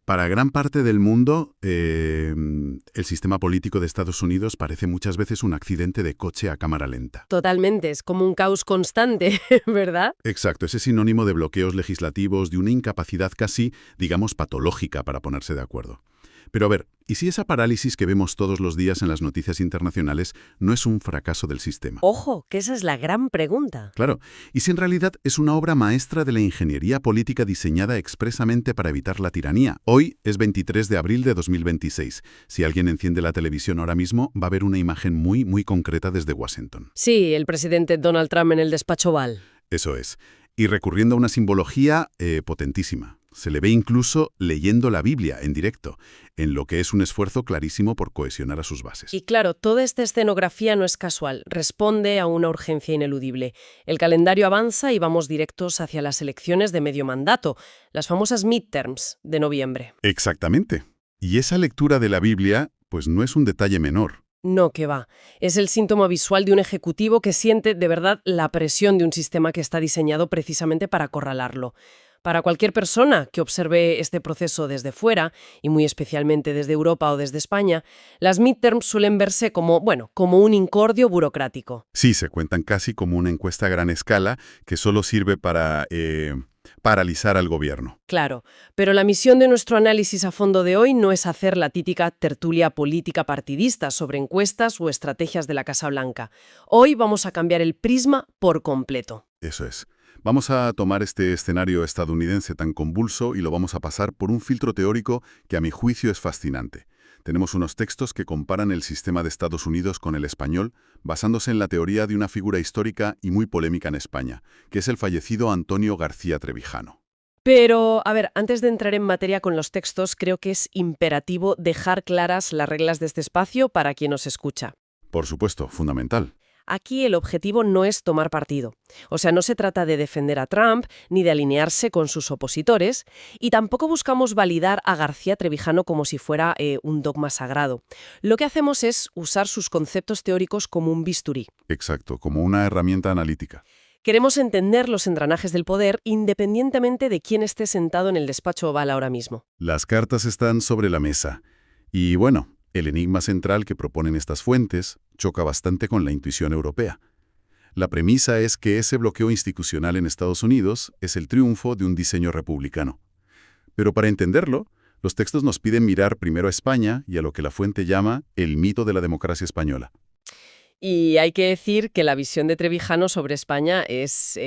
Para gran parte del mundo, el sistema político de Estados Unidos parece muchas veces un accidente de coche a cámara lenta. Totalmente, es como un caos constante, ¿verdad? Exacto, ese sinónimo de bloqueos legislativos, de una incapacidad casi, digamos, patológica para ponerse de acuerdo. Pero a ver, ¿y si esa parálisis que vemos todos los días en las noticias internacionales no es un fracaso del sistema? Ojo, que esa es la gran pregunta. Claro, ¿y si en realidad es una obra maestra de la ingeniería política diseñada expresamente para evitar la tiranía? Hoy es 23 de abril de 2026. Si alguien enciende la televisión ahora mismo, va a ver una imagen muy concreta desde Washington. Sí, el presidente Donald Trump en el despacho Oval. Eso es. Y recurriendo a una simbología potentísima. Se le ve incluso leyendo la Biblia en directo, en lo que es un esfuerzo clarísimo por cohesionar a sus bases. Y claro, toda esta escenografía no es casual, responde a una urgencia ineludible. El calendario avanza y vamos directos hacia las elecciones de medio mandato, las famosas midterms de noviembre. Exactamente. Y esa lectura de la Biblia, pues no es un detalle menor. No, que va. Es el síntoma visual de un ejecutivo que siente de verdad la presión de un sistema que está diseñado precisamente para acorralarlo. Para cualquier persona que observe este proceso desde fuera, y muy especialmente desde Europa o desde España, las midterms suelen verse como, como un incordio burocrático. Sí, se cuentan casi como una encuesta a gran escala que solo sirve para paralizar al gobierno. Claro, pero la misión de nuestro análisis a fondo de hoy no es hacer la típica tertulia política partidista sobre encuestas o estrategias de la Casa Blanca. Hoy vamos a cambiar el prisma por completo. Eso es. Vamos a tomar este escenario estadounidense tan convulso y lo vamos a pasar por un filtro teórico que a mi juicio es fascinante. Tenemos unos textos que comparan el sistema de Estados Unidos con el español, basándose en la teoría de una figura histórica y muy polémica en España, que es el fallecido Antonio García Trevijano. Pero, a ver, antes de entrar en materia con los textos, creo que es imperativo dejar claras las reglas de este espacio para quien nos escucha. Por supuesto, fundamental. Aquí el objetivo no es tomar partido. O sea, no se trata de defender a Trump ni de alinearse con sus opositores y tampoco buscamos validar a García Trevijano como si fuera un dogma sagrado. Lo que hacemos es usar sus conceptos teóricos como un bisturí. Exacto, como una herramienta analítica. Queremos entender los engranajes del poder independientemente de quién esté sentado en el despacho Oval ahora mismo. Las cartas están sobre la mesa. Y bueno, el enigma central que proponen estas fuentes choca bastante con la intuición europea. La premisa es que ese bloqueo institucional en Estados Unidos es el triunfo de un diseño republicano. Pero para entenderlo, los textos nos piden mirar primero a España y a lo que la fuente llama el mito de la democracia española. Y hay que decir que la visión de Trevijano sobre España es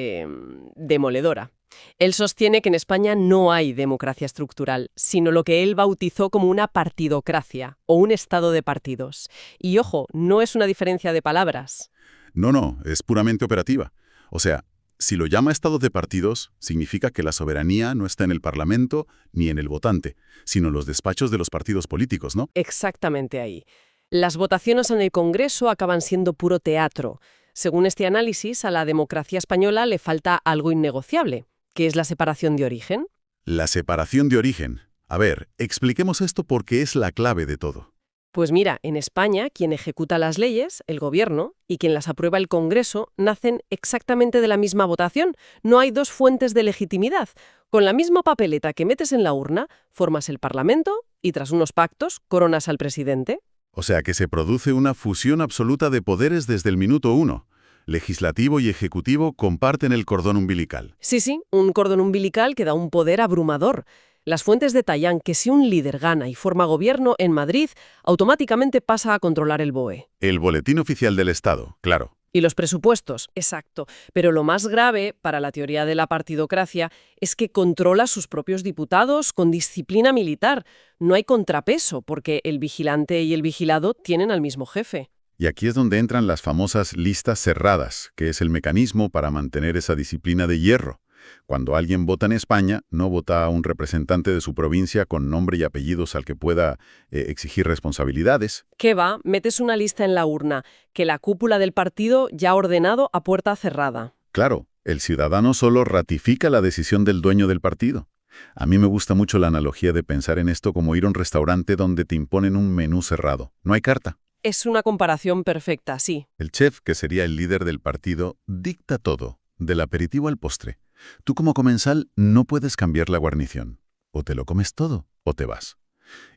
demoledora. Él sostiene que en España no hay democracia estructural, sino lo que él bautizó como una partidocracia o un estado de partidos. Y ojo, no es una diferencia de palabras. No, es puramente operativa. O sea, si lo llama estado de partidos, significa que la soberanía no está en el Parlamento ni en el votante, sino en los despachos de los partidos políticos, ¿no? Exactamente ahí. Las votaciones en el Congreso acaban siendo puro teatro. Según este análisis, a la democracia española le falta algo innegociable, que es la separación de origen. La separación de origen. A ver, expliquemos esto porque es la clave de todo. Pues mira, en España, quien ejecuta las leyes, el gobierno, y quien las aprueba el Congreso, nacen exactamente de la misma votación. No hay dos fuentes de legitimidad. Con la misma papeleta que metes en la urna, formas el Parlamento y, tras unos pactos, coronas al presidente. O sea que se produce una fusión absoluta de poderes desde el minuto uno. Legislativo y ejecutivo comparten el cordón umbilical. Sí, un cordón umbilical que da un poder abrumador. Las fuentes detallan que si un líder gana y forma gobierno en Madrid, automáticamente pasa a controlar el BOE. El Boletín Oficial del Estado, claro. Y los presupuestos, exacto. Pero lo más grave para la teoría de la partidocracia es que controla sus propios diputados con disciplina militar. No hay contrapeso porque el vigilante y el vigilado tienen al mismo jefe. Y aquí es donde entran las famosas listas cerradas, que es el mecanismo para mantener esa disciplina de hierro. Cuando alguien vota en España, no vota a un representante de su provincia con nombre y apellidos al que pueda exigir responsabilidades. ¿Qué va? Metes una lista en la urna, que la cúpula del partido ya ha ordenado a puerta cerrada. Claro, el ciudadano solo ratifica la decisión del dueño del partido. A mí me gusta mucho la analogía de pensar en esto como ir a un restaurante donde te imponen un menú cerrado. No hay carta. Es una comparación perfecta, sí. El chef, que sería el líder del partido, dicta todo, del aperitivo al postre. Tú como comensal no puedes cambiar la guarnición. O te lo comes todo, o te vas.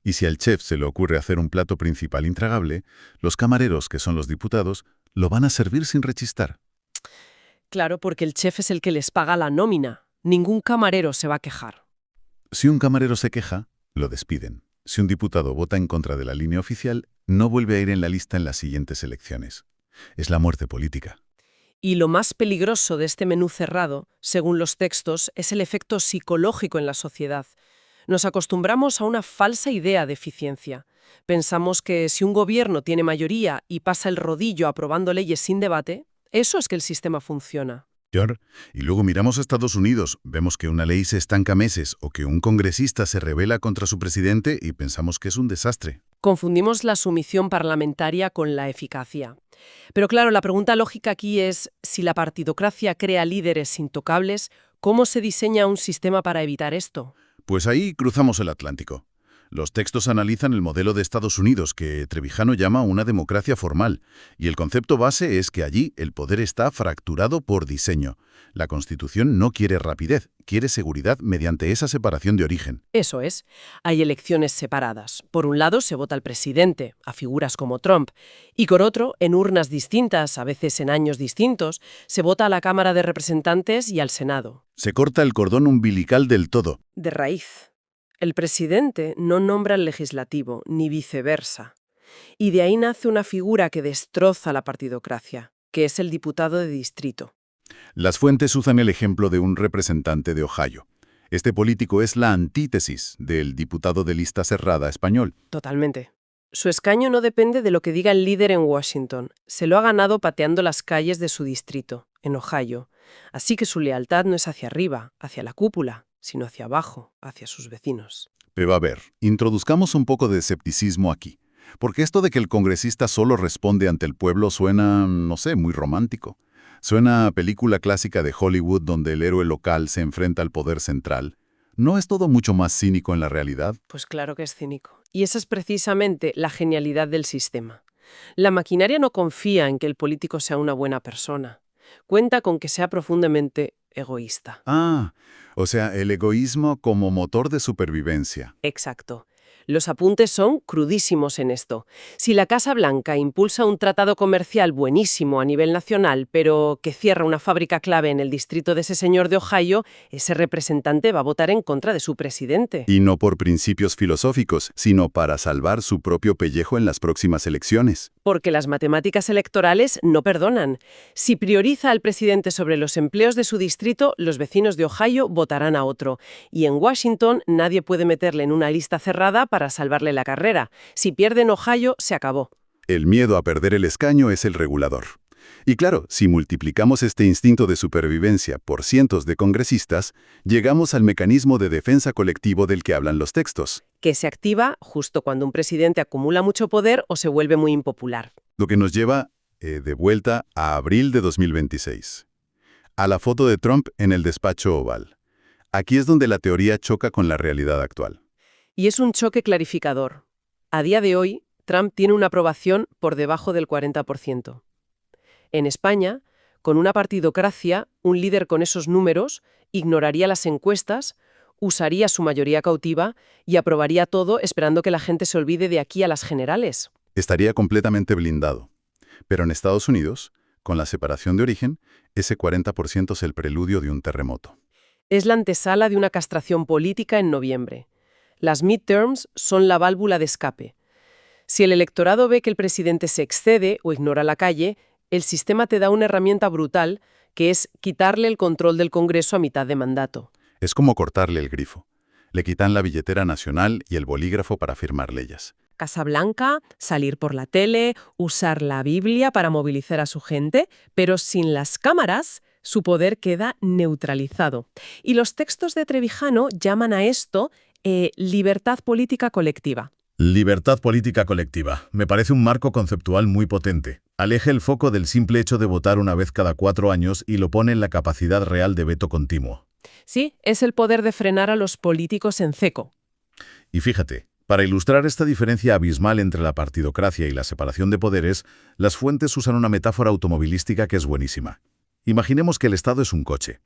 Y si al chef se le ocurre hacer un plato principal intragable, los camareros, que son los diputados, lo van a servir sin rechistar. Claro, porque el chef es el que les paga la nómina. Ningún camarero se va a quejar. Si un camarero se queja, lo despiden. Si un diputado vota en contra de la línea oficial, no vuelve a ir en la lista en las siguientes elecciones. Es la muerte política. Y lo más peligroso de este menú cerrado, según los textos, es el efecto psicológico en la sociedad. Nos acostumbramos a una falsa idea de eficiencia. Pensamos que si un gobierno tiene mayoría y pasa el rodillo aprobando leyes sin debate, eso es que el sistema funciona. Y luego miramos a Estados Unidos, vemos que una ley se estanca meses o que un congresista se rebela contra su presidente y pensamos que es un desastre. Confundimos la sumisión parlamentaria con la eficacia. Pero claro, la pregunta lógica aquí es, si la partidocracia crea líderes intocables, ¿cómo se diseña un sistema para evitar esto? Pues ahí cruzamos el Atlántico. Los textos analizan el modelo de Estados Unidos, que Trevijano llama una democracia formal, y el concepto base es que allí el poder está fracturado por diseño. La Constitución no quiere rapidez, quiere seguridad mediante esa separación de origen. Eso es. Hay elecciones separadas. Por un lado se vota al presidente, a figuras como Trump, y por otro, en urnas distintas, a veces en años distintos, se vota a la Cámara de Representantes y al Senado. Se corta el cordón umbilical del todo. De raíz. El presidente no nombra al legislativo, ni viceversa. Y de ahí nace una figura que destroza la partidocracia, que es el diputado de distrito. Las fuentes usan el ejemplo de un representante de Ohio. Este político es la antítesis del diputado de lista cerrada español. Totalmente. Su escaño no depende de lo que diga el líder en Washington. Se lo ha ganado pateando las calles de su distrito, en Ohio. Así que su lealtad no es hacia arriba, hacia la cúpula, sino hacia abajo, hacia sus vecinos. Pero a ver, introduzcamos un poco de escepticismo aquí. Porque esto de que el congresista solo responde ante el pueblo suena, no sé, muy romántico. Suena a película clásica de Hollywood donde el héroe local se enfrenta al poder central. ¿No es todo mucho más cínico en la realidad? Pues claro que es cínico. Y esa es precisamente la genialidad del sistema. La maquinaria no confía en que el político sea una buena persona. Cuenta con que sea profundamente egoísta. O sea, el egoísmo como motor de supervivencia. Exacto. Los apuntes son crudísimos en esto. Si la Casa Blanca impulsa un tratado comercial buenísimo a nivel nacional, pero que cierra una fábrica clave en el distrito de ese señor de Ohio, ese representante va a votar en contra de su presidente. Y no por principios filosóficos, sino para salvar su propio pellejo en las próximas elecciones. Porque las matemáticas electorales no perdonan. Si prioriza al presidente sobre los empleos de su distrito, los vecinos de Ohio votarán a otro. Y en Washington nadie puede meterle en una lista cerrada para salvarle la carrera. Si pierde en Ohio, se acabó. El miedo a perder el escaño es el regulador. Y claro, si multiplicamos este instinto de supervivencia por cientos de congresistas, llegamos al mecanismo de defensa colectivo del que hablan los textos. Que se activa justo cuando un presidente acumula mucho poder o se vuelve muy impopular. Lo que nos lleva de vuelta a abril de 2026. A la foto de Trump en el despacho Oval. Aquí es donde la teoría choca con la realidad actual. Y es un choque clarificador. A día de hoy, Trump tiene una aprobación por debajo del 40%. En España, con una partidocracia, un líder con esos números ignoraría las encuestas, usaría su mayoría cautiva y aprobaría todo esperando que la gente se olvide de aquí a las generales. Estaría completamente blindado. Pero en Estados Unidos, con la separación de origen, ese 40% es el preludio de un terremoto. Es la antesala de una castración política en noviembre. Las midterms son la válvula de escape. Si el electorado ve que el presidente se excede o ignora la calle, el sistema te da una herramienta brutal, que es quitarle el control del Congreso a mitad de mandato. Es como cortarle el grifo. Le quitan la billetera nacional y el bolígrafo para firmar leyes. Casa Blanca, salir por la tele, usar la Biblia para movilizar a su gente, pero sin las cámaras, su poder queda neutralizado. Y los textos de Trevijano llaman a esto libertad política colectiva. Libertad política colectiva. Me parece un marco conceptual muy potente. Aleja el foco del simple hecho de votar una vez cada 4 años y lo pone en la capacidad real de veto continuo. Sí, es el poder de frenar a los políticos en seco. Y fíjate, para ilustrar esta diferencia abismal entre la partidocracia y la separación de poderes, las fuentes usan una metáfora automovilística que es buenísima. Imaginemos que el Estado es un coche.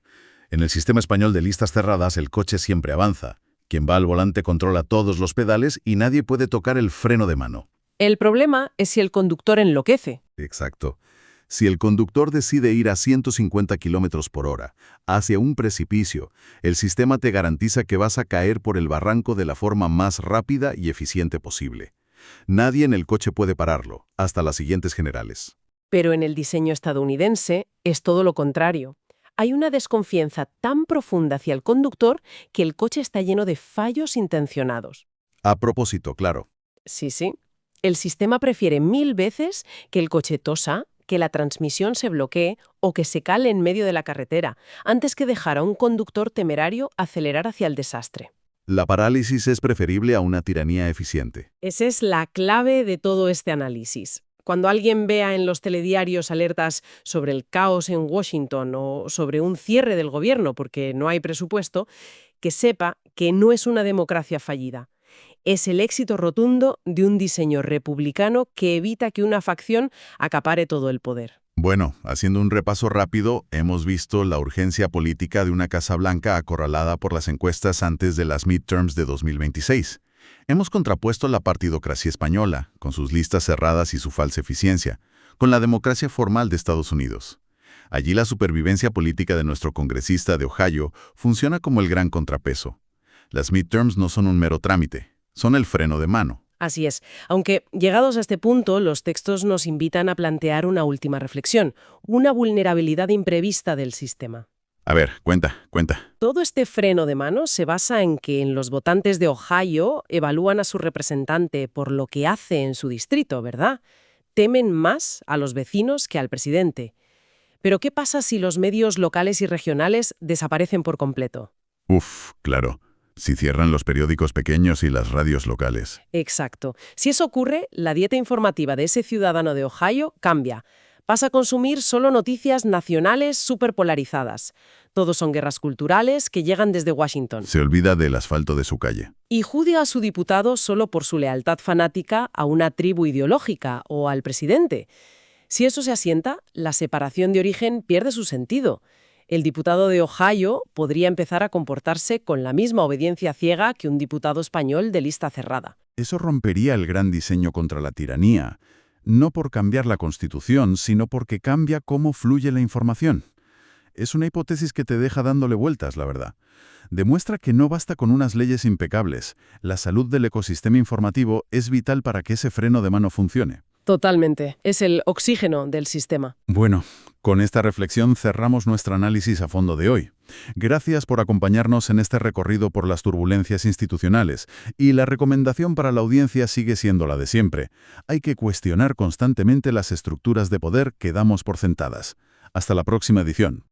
En el sistema español de listas cerradas, el coche siempre avanza. Quien va al volante controla todos los pedales y nadie puede tocar el freno de mano. El problema es si el conductor enloquece. Exacto. Si el conductor decide ir a 150 kilómetros por hora hacia un precipicio, el sistema te garantiza que vas a caer por el barranco de la forma más rápida y eficiente posible. Nadie en el coche puede pararlo, hasta las siguientes generales. Pero en el diseño estadounidense es todo lo contrario. Hay una desconfianza tan profunda hacia el conductor que el coche está lleno de fallos intencionados. A propósito, claro. Sí, sí. El sistema prefiere 1000 veces que el coche tosa, que la transmisión se bloquee o que se cale en medio de la carretera, antes que dejar a un conductor temerario acelerar hacia el desastre. La parálisis es preferible a una tiranía eficiente. Esa es la clave de todo este análisis. Cuando alguien vea en los telediarios alertas sobre el caos en Washington o sobre un cierre del gobierno porque no hay presupuesto, que sepa que no es una democracia fallida. Es el éxito rotundo de un diseño republicano que evita que una facción acapare todo el poder. Bueno, haciendo un repaso rápido, hemos visto la urgencia política de una Casa Blanca acorralada por las encuestas antes de las midterms de 2026. Hemos contrapuesto la partidocracia española, con sus listas cerradas y su falsa eficiencia, con la democracia formal de Estados Unidos. Allí la supervivencia política de nuestro congresista de Ohio funciona como el gran contrapeso. Las midterms no son un mero trámite, son el freno de mano. Así es, aunque llegados a este punto, los textos nos invitan a plantear una última reflexión, una vulnerabilidad imprevista del sistema. A ver, cuenta. Todo este freno de mano se basa en que los votantes de Ohio evalúan a su representante por lo que hace en su distrito, ¿verdad? Temen más a los vecinos que al presidente. Pero ¿qué pasa si los medios locales y regionales desaparecen por completo? Claro. Si cierran los periódicos pequeños y las radios locales. Exacto. Si eso ocurre, la dieta informativa de ese ciudadano de Ohio cambia. Pasa a consumir solo noticias nacionales superpolarizadas. Todos son guerras culturales que llegan desde Washington. Se olvida del asfalto de su calle. Y juzga a su diputado solo por su lealtad fanática a una tribu ideológica o al presidente. Si eso se asienta, la separación de origen pierde su sentido. El diputado de Ohio podría empezar a comportarse con la misma obediencia ciega que un diputado español de lista cerrada. Eso rompería el gran diseño contra la tiranía, no por cambiar la Constitución, sino porque cambia cómo fluye la información. Es una hipótesis que te deja dándole vueltas, la verdad. Demuestra que no basta con unas leyes impecables. La salud del ecosistema informativo es vital para que ese freno de mano funcione. Totalmente. Es el oxígeno del sistema. Bueno, con esta reflexión cerramos nuestro análisis a fondo de hoy. Gracias por acompañarnos en este recorrido por las turbulencias institucionales, y la recomendación para la audiencia sigue siendo la de siempre. Hay que cuestionar constantemente las estructuras de poder que damos por sentadas. Hasta la próxima edición.